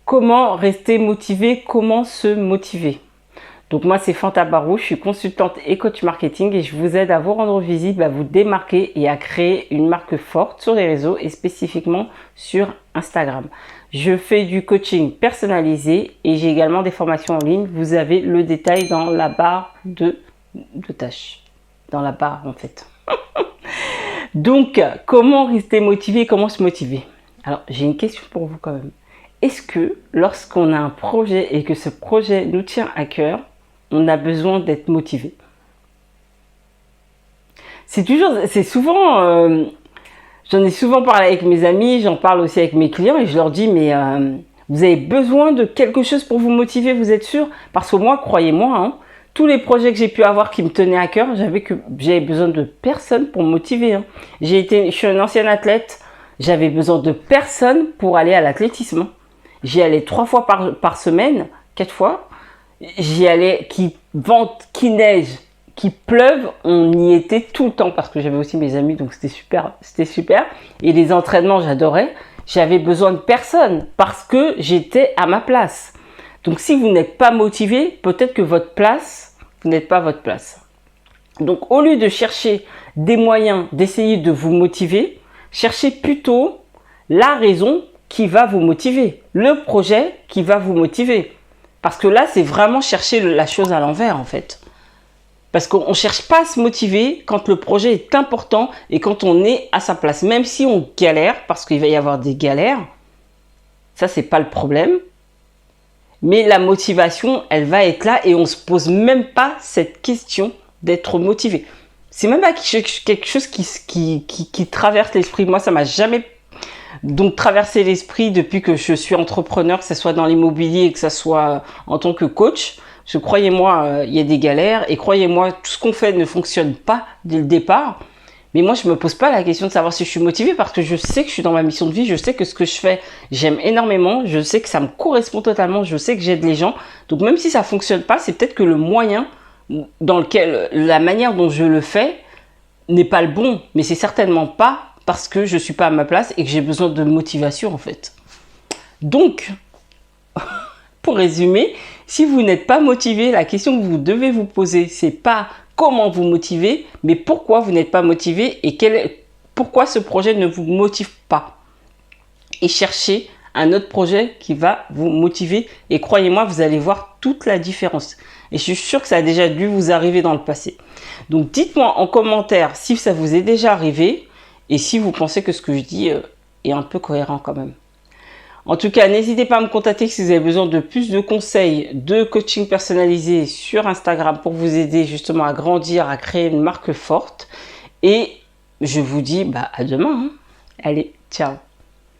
Comment rester motivé? Comment se motiver? Donc moi c'est Fanta Barou, je suis consultante et coach marketing et je vous aide à vous rendre visible, à vous démarquer et à créer une marque forte sur les réseaux et spécifiquement sur Instagram. Je fais du coaching personnalisé et j'ai également des formations en ligne. Vous avez le détail dans la barre de tâches. Dans la barre en fait. Donc comment rester motivé? Comment se motiver? Alors j'ai une question pour vous quand même. Est-ce que lorsqu'on a un projet et que ce projet nous tient à cœur, on a besoin d'être motivé? C'est souvent, j'en ai souvent parlé avec mes amis, j'en parle aussi avec mes clients et je leur dis, mais vous avez besoin de quelque chose pour vous motiver, vous êtes sûr? Parce que moi, croyez-moi, hein, tous les projets que j'ai pu avoir qui me tenaient à cœur, j'avais besoin de personne pour me motiver. Hein. Je suis une ancienne athlète, j'avais besoin de personne pour aller à l'athlétisme. J'y allais 3 fois par semaine, 4 fois. J'y allais, qu'il vente, qu'il neige, qu'il pleuve, on y était tout le temps parce que j'avais aussi mes amis, donc c'était super, c'était super. Et les entraînements, j'adorais. J'avais besoin de personne parce que j'étais à ma place. Donc si vous n'êtes pas motivé, peut-être que votre place, vous n'êtes pas votre place. Donc au lieu de chercher des moyens d'essayer de vous motiver, cherchez plutôt la raison qui va vous motiver, le projet qui va vous motiver. Parce que là, c'est vraiment chercher la chose à l'envers en fait. Parce qu'on ne cherche pas à se motiver quand le projet est important et quand on est à sa place. Même si on galère, parce qu'il va y avoir des galères, ça c'est pas le problème. Mais la motivation, elle va être là et on ne se pose même pas cette question d'être motivé. C'est même pas quelque chose qui traverse l'esprit. Moi, ça m'a jamais donc traverser l'esprit depuis que je suis entrepreneur, que ce soit dans l'immobilier, que ce soit en tant que coach. Croyez-moi, il y a des galères et croyez-moi, tout ce qu'on fait ne fonctionne pas dès le départ. Mais moi, je me pose pas la question de savoir si je suis motivée parce que je sais que je suis dans ma mission de vie, je sais que ce que je fais, j'aime énormément, je sais que ça me correspond totalement, je sais que j'aide les gens. Donc même si ça fonctionne pas, c'est peut-être que le moyen dans lequel, la manière dont je le fais n'est pas le bon, mais c'est certainement pas parce que je ne suis pas à ma place et que j'ai besoin de motivation en fait. Donc, pour résumer, si vous n'êtes pas motivé, la question que vous devez vous poser, c'est pas comment vous motiver, mais pourquoi vous n'êtes pas motivé et pourquoi ce projet ne vous motive pas. Et cherchez un autre projet qui va vous motiver et croyez-moi, vous allez voir toute la différence. Et je suis sûre que ça a déjà dû vous arriver dans le passé. Donc, dites-moi en commentaire si ça vous est déjà arrivé. Et si vous pensez que ce que je dis est un peu cohérent quand même. En tout cas, n'hésitez pas à me contacter si vous avez besoin de plus de conseils, de coaching personnalisé sur Instagram pour vous aider justement à grandir, à créer une marque forte. Et je vous dis à demain. Hein. Allez, ciao.